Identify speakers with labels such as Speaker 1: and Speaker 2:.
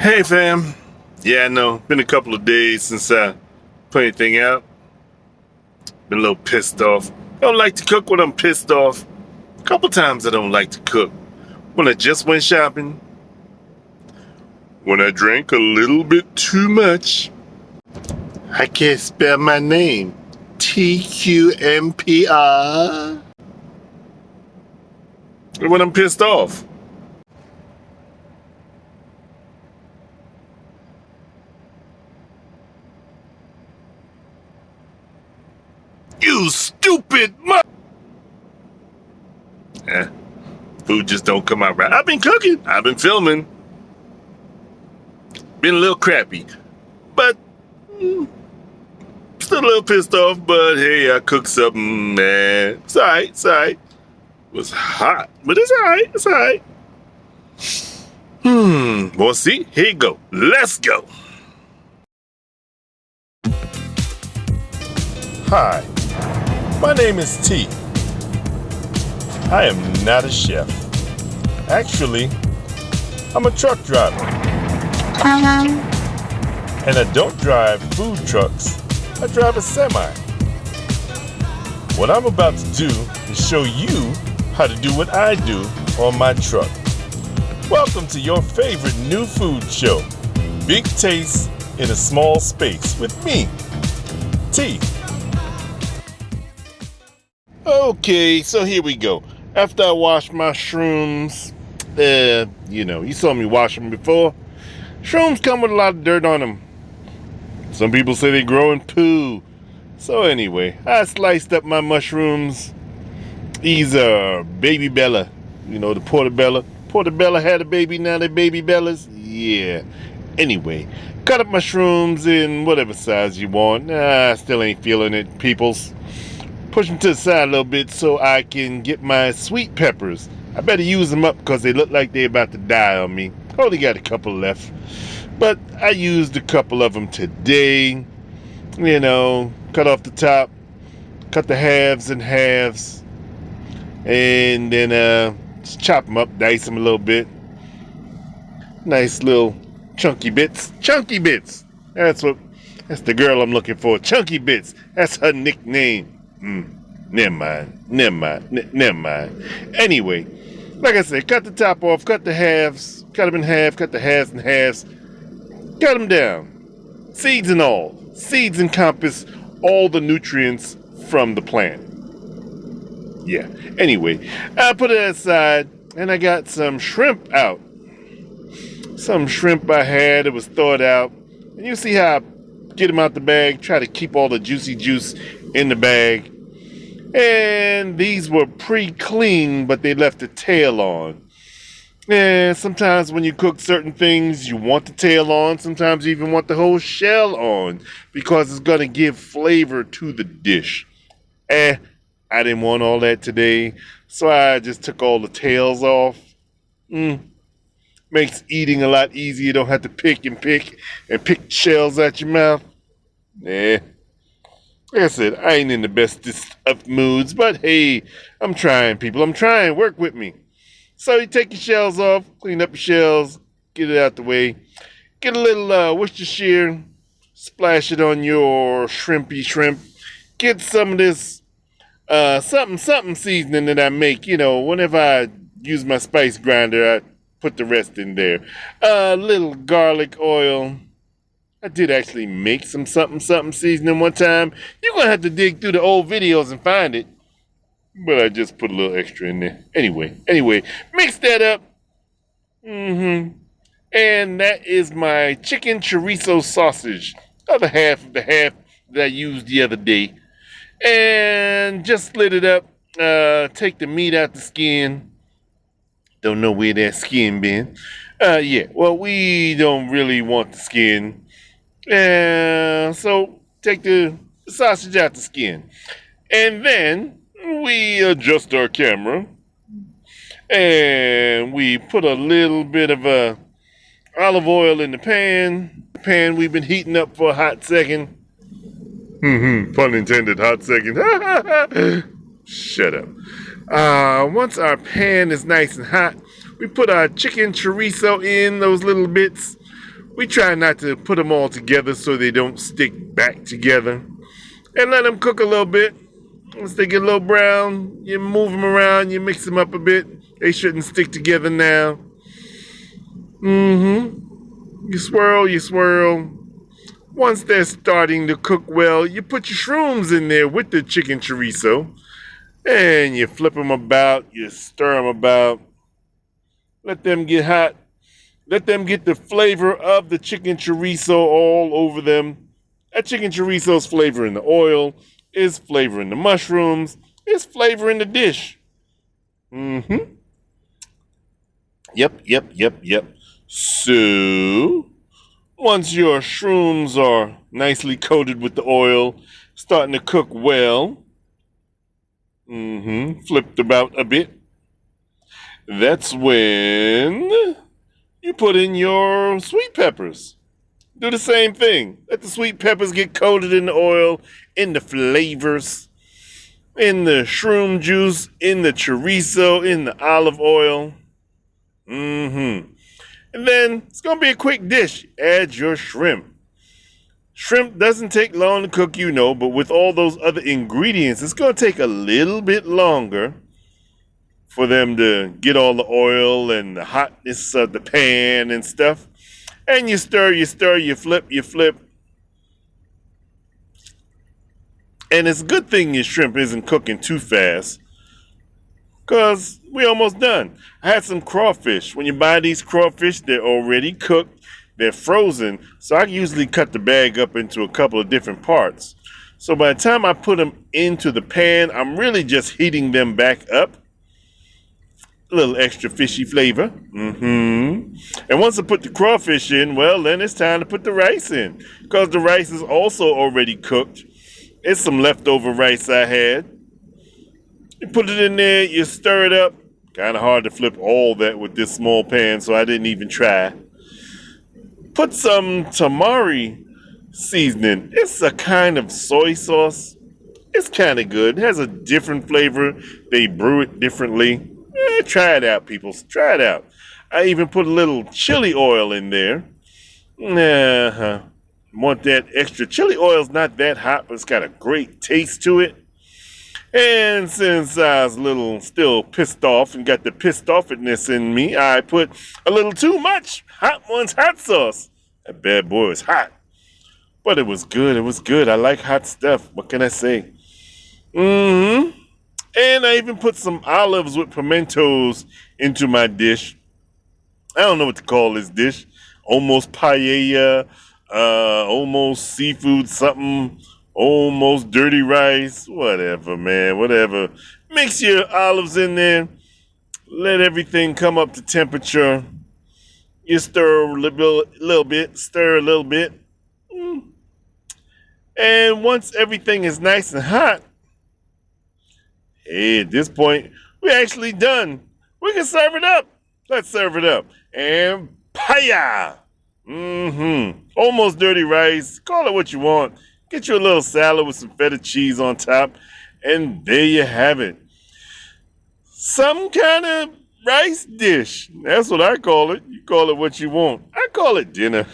Speaker 1: Hey fam. Yeah, I know. Been a couple of days since I put anything out. Been a little pissed off. Don't like to cook when I'm pissed off. A couple times I don't like to cook. When I just went shopping. When I drank a little bit too much. I can't spell my name. TQMPR. And when I'm pissed off. You stupid food just don't come out right. I've been cooking. I've been filming. Been a little crappy. But still a little pissed off. But hey, I cooked something, man. It's alright. It's alright. It was hot. But it's alright. It's alright. Well, see, here you go. Let's go. Hi. My name is T. I am not a chef. Actually, I'm a truck driver. And I don't drive food trucks. I drive a semi. What I'm about to do is show you how to do what I do on my truck. Welcome to your favorite new food show. Big taste in a small space with me, T. Okay, so here we go. After I wash my shrooms, you saw me wash them before. Shrooms come with a lot of dirt on them. Some people say they grow in poo. So anyway, I sliced up my mushrooms. These are baby Bella. You know, the portobello. Portobello had a baby, now they're baby Bellas. Yeah. Anyway, cut up mushrooms in whatever size you want. I still ain't feeling it, peoples. Push them to the side a little bit so I can get my sweet peppers. I better use them up because they look like they're about to die on me. Only got a couple left. But I used a couple of them today. You know, cut off the top. Cut the halves in halves. And then just chop them up, dice them a little bit. Nice little chunky bits. Chunky bits! That's the girl I'm looking for. Chunky Bits. That's her nickname. Never mind. Anyway, like I said, cut the top off, cut the halves, cut them in half, cut the halves in halves, cut them down. Seeds and all. Seeds encompass all the nutrients from the plant. Yeah. Anyway, I put it aside, and I got some shrimp out. Some shrimp I had, it was thawed out. And you see how I get them out the bag, try to keep all the juicy juice in the bag. And these were pre-cleaned, but they left the tail on. And sometimes when you cook certain things, you want the tail on. Sometimes you even want the whole shell on because it's going to give flavor to the dish. I didn't want all that today, so I just took all the tails off. Makes eating a lot easier. You don't have to pick shells out your mouth. Like I said, I ain't in the bestest of moods, but hey, I'm trying, people. I'm trying. Work with me. So you take your shells off, clean up your shells, get it out the way. Get a little Worcestershire, splash it on your shrimpy shrimp. Get some of this something seasoning that I make. You know, whenever I use my spice grinder, I put the rest in there. A little garlic oil. I did actually make some something seasoning one time. You're going to have to dig through the old videos and find it. But I just put a little extra in there. Anyway, mix that up. And that is my chicken chorizo sausage. Other half of the half that I used the other day. And just split it up. Take the meat out the skin. Don't know where that skin been. Well, we don't really want the skin. So take the sausage out the skin. And then we adjust our camera. And we put a little bit of olive oil in the pan. The pan we've been heating up for a hot second. Pun intended, hot second. Shut up. Once our pan is nice and hot, we put our chicken chorizo in those little bits. We try not to put them all together so they don't stick back together. And let them cook a little bit. Once they get a little brown, you move them around, you mix them up a bit. They shouldn't stick together now. You swirl, you swirl. Once they're starting to cook well, you put your shrooms in there with the chicken chorizo. And you flip them about, you stir them about. Let them get hot. Let them get the flavor of the chicken chorizo all over them. That chicken chorizo's flavor in the oil, is flavor in the mushrooms, is flavor in the dish. Yep. So, once your shrooms are nicely coated with the oil, starting to cook well, flipped about a bit, that's when you put in your sweet peppers. Do the same thing. Let the sweet peppers get coated in the oil, in the flavors, in the shroom juice, in the chorizo, in the olive oil. And then it's going to be a quick dish. Add your shrimp. Shrimp doesn't take long to cook, but with all those other ingredients, it's going to take a little bit longer for them to get all the oil and the hotness of the pan and stuff. And you stir, you flip. And it's a good thing your shrimp isn't cooking too fast, because we're almost done. I had some crawfish. When you buy these crawfish, they're already cooked. They're frozen. So I usually cut the bag up into a couple of different parts. So by the time I put them into the pan, I'm really just heating them back up. A little extra fishy flavor. And once I put the crawfish in, well, then it's time to put the rice in, because the rice is also already cooked. It's some leftover rice I had. You put it in there, you stir it up. Kind of hard to flip all that with this small pan, so I didn't even try. Put some tamari seasoning. It's a kind of soy sauce. It's kind of good. It has a different flavor. They brew it differently. Try it out, people. Try it out. I even put a little chili oil in there. Want that extra. Chili oil's not that hot, but it's got a great taste to it. And since I was a little still pissed off and got the pissed offness in me, I put a little too much Hot Ones hot sauce. That bad boy was hot. But it was good. It was good. I like hot stuff. What can I say? And I even put some olives with pimentos into my dish. I don't know what to call this dish. Almost paella, almost seafood something, almost dirty rice. Whatever, man, whatever. Mix your olives in there. Let everything come up to temperature. You stir a little bit, stir a little bit. And once everything is nice and hot, hey, at this point, we're actually done. We can serve it up. Let's serve it up. And paella. Almost dirty rice. Call it what you want. Get you a little salad with some feta cheese on top. And there you have it. Some kind of rice dish. That's what I call it. You call it what you want. I call it dinner.